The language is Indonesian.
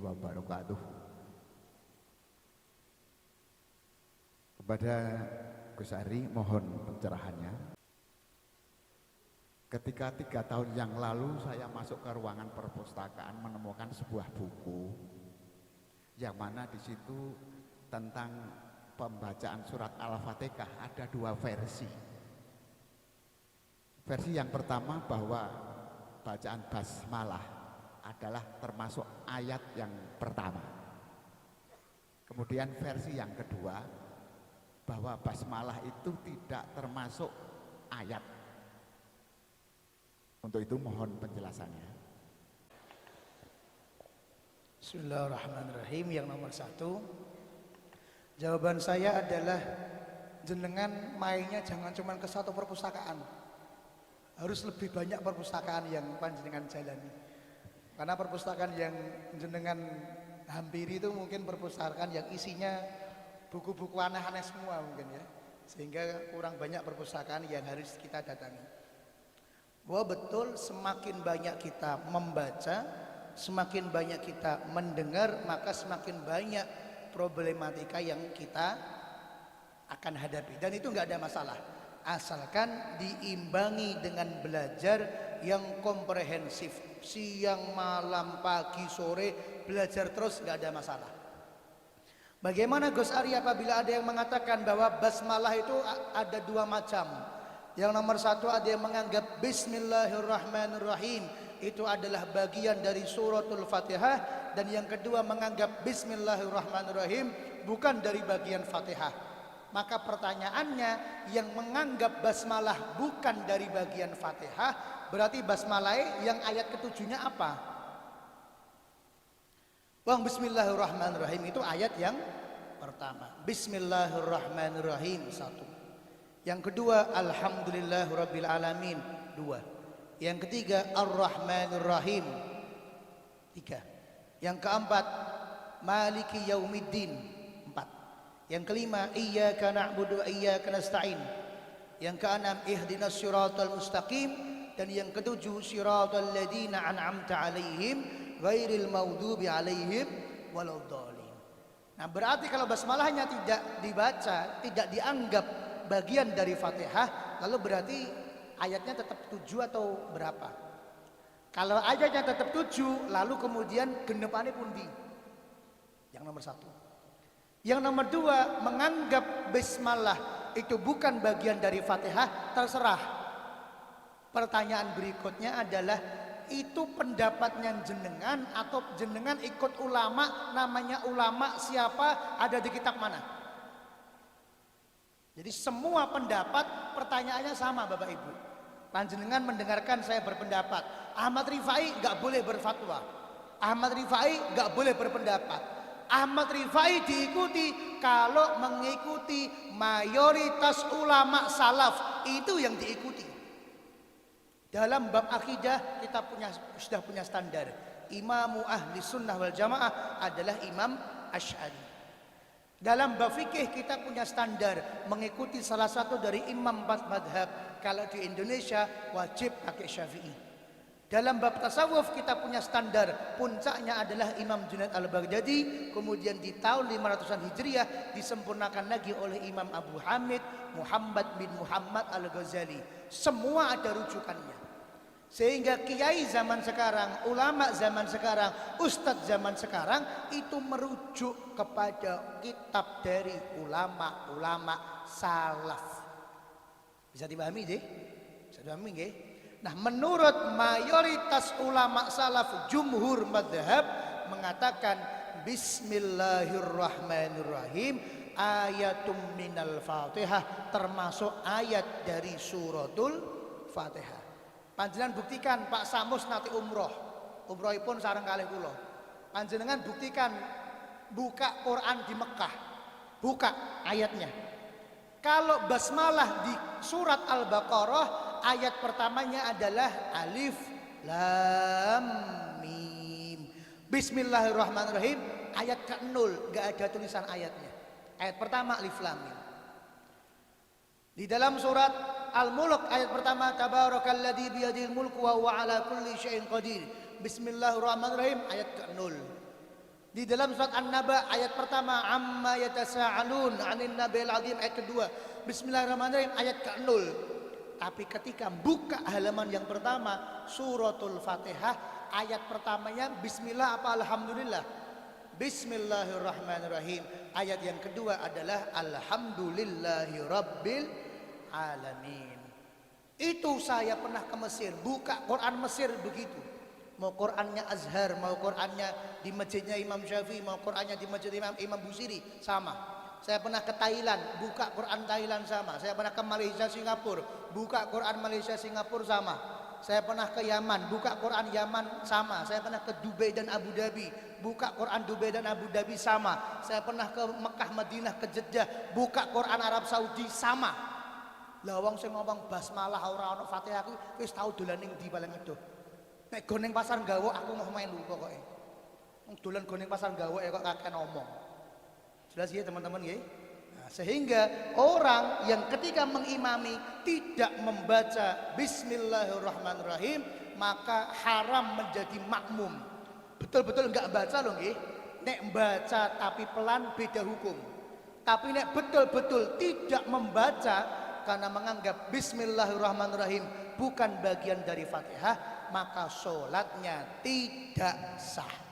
wabarakatuh. Kepada Gus Ari mohon pencerahannya. Ketika 3 tahun yang lalu saya masuk ke ruangan perpustakaan menemukan sebuah buku yang mana di situ tentang pembacaan surat Al-Fatihah ada 2 versi. Versi yang pertama bahwa bacaan basmalah adalah termasuk ayat yang pertama. Kemudian versi yang kedua bahwa basmalah itu tidak termasuk ayat. Untuk itu mohon penjelasannya. Bismillahirrahmanirrahim. Yang nomor 1, jawaban saya adalah jenengan mainnya jangan cuma ke satu perpustakaan, harus lebih banyak perpustakaan yang panjenengan jalani. Karena perpustakaan yang jenengan hampiri itu mungkin perpustakaan yang isinya buku-buku aneh-aneh semua mungkin ya, sehingga kurang banyak perpustakaan yang harus kita datangi. Bahwa betul semakin banyak kita membaca, semakin banyak kita mendengar, maka semakin banyak problematika yang kita akan hadapi. Dan itu nggak ada masalah, asalkan diimbangi dengan belajar yang komprehensif. Siang, malam, pagi, sore, belajar terus, nggak ada masalah. Bagaimana Gus Ari apabila ada yang mengatakan bahwa basmalah itu ada 2 macam. Yang nomor 1 ada yang menganggap Bismillahirrahmanirrahim itu adalah bagian dari suratul Fatihah, dan yang kedua menganggap Bismillahirrahmanirrahim bukan dari bagian Fatihah. Maka pertanyaannya, yang menganggap basmalah bukan dari bagian Fatihah, berarti basmalah yang ayat ke-7-nya apa? Bang, Bismillahirrahmanirrahim itu ayat yang pertama. Bismillahirrahmanirrahim 1. Yang kedua, Alhamdulillahirabbil alamin 2. Yang ketiga, Ar-Rahmanir-Rahim 3. Yang keempat, Maliki Yaumiddin 4. Yang kelima, Iyyaka na'budu wa iyyaka nasta'in. Yang keenam, Ihdinas siratal mustaqim. Dan yang ketujuh, Siratal ladzina an'amta 'alaihim ghairil maghdubi 'alaihim waladdallin. Nah, berarti kalau basmalahnya tidak dibaca, tidak dianggap bagian dari Fatihah, lalu berarti ayatnya tetap 7 atau berapa? Kalau ayatnya tetap 7, lalu kemudian genepane pundi? Yang nomor 1. Yang nomor 2, menganggap basmalah itu bukan bagian dari Fatihah, terserah. Pertanyaan berikutnya adalah, itu pendapatnya jenengan atau jenengan ikut ulama? Namanya ulama siapa? Ada di kitab mana? Jadi semua pendapat pertanyaannya sama Bapak Ibu. Panjenengan mendengarkan saya berpendapat, Ahmad Rifai nggak boleh berfatwa, Ahmad Rifai nggak boleh berpendapat. Ahmad Rifai diikuti kalau mengikuti mayoritas ulama salaf, itu yang diikuti. Dalam bab akidah kita sudah punya standar. Imamu ahli sunnah wal jamaah adalah Imam Asy'ari. Dalam bab fikih kita punya standar, mengikuti salah satu dari imam 4 madhab. Kalau di Indonesia wajib pakai Syafi'i. Dalam bab tasawuf kita punya standar, puncaknya adalah Imam Junaid al-Baghdadi. Kemudian di tahun 500-an Hijriah disempurnakan lagi oleh Imam Abu Hamid Muhammad bin Muhammad al-Ghazali. Semua ada rujukannya. Sehingga kiai zaman sekarang, ulama zaman sekarang, ustadz zaman sekarang itu merujuk kepada kitab dari ulama-ulama salaf. Bisa dipahami deh? Bisa dipahami nggih? Nah, menurut mayoritas ulama salaf jumhur madhab mengatakan Bismillahirrahmanirrahim ayatum minal Fatihah, termasuk ayat dari suratul Fatihah. Panjenengan buktikan Pak Samus nanti umroh pun sareng kalih kula. Panjenengan buktikan buka Quran di Mekah, buka ayatnya. Kalau basmalah di surat Al-Baqarah, ayat pertamanya adalah Alif Lam Mim. Bismillahirrahmanirrahim ayat ke-0, gak ada tulisan ayatnya. Ayat pertama Alif Lam Mim. Di dalam surat Al-Mulk ayat pertama, Tabarakalladzi biyadil mulku wa huwa ala kulli syai'in qadir. Bismillahirrahmanirrahim ayat ke-0. Di dalam surat An-Naba ayat pertama amma yatasaalun 'anil nabil azim, ayat kedua Bismillahirrahmanirrahim ayat ke-0. Tapi ketika buka halaman yang pertama suratul Fatihah, ayat pertamanya bismillah apa alhamdulillah? Bismillahirrahmanirrahim. Ayat yang kedua adalah alhamdulillahirabbil alamin. Itu saya pernah ke Mesir, buka Quran Mesir begitu. Mau Qurannya Azhar, mau Qurannya di masjidnya Imam Syafi'i, mau Qurannya di masjid Imam Busiri, sama. Saya pernah ke Thailand, buka Quran Thailand sama. Saya pernah ke Malaysia, Singapura, buka Quran Malaysia, Singapura sama. Saya pernah ke Yaman, buka Quran Yaman sama. Saya pernah ke Dubai dan Abu Dhabi, buka Quran Dubai dan Abu Dhabi sama. Saya pernah ke Mekah, Madinah, ke Jeddah, buka Quran Arab Saudi sama. Lah wong sing ngomong basmalah ora ono Fatihah kuwi wis tau dolan ning ndi paling adoh. Nek goneng pasar Gawok aku mau melu pokoke. Wong dolan goneng pasar Gawok kok kakek ngomong. Jelas ya teman-teman nggih? Nah, sehingga orang yang ketika mengimami tidak membaca bismillahirrahmanirrahim maka haram menjadi makmum. Betul-betul enggak baca loh nggih. Nek baca tapi pelan beda hukum. Tapi nek betul-betul tidak membaca karena menganggap bismillahirrahmanirrahim bukan bagian dari Fatihah, maka sholatnya tidak sah.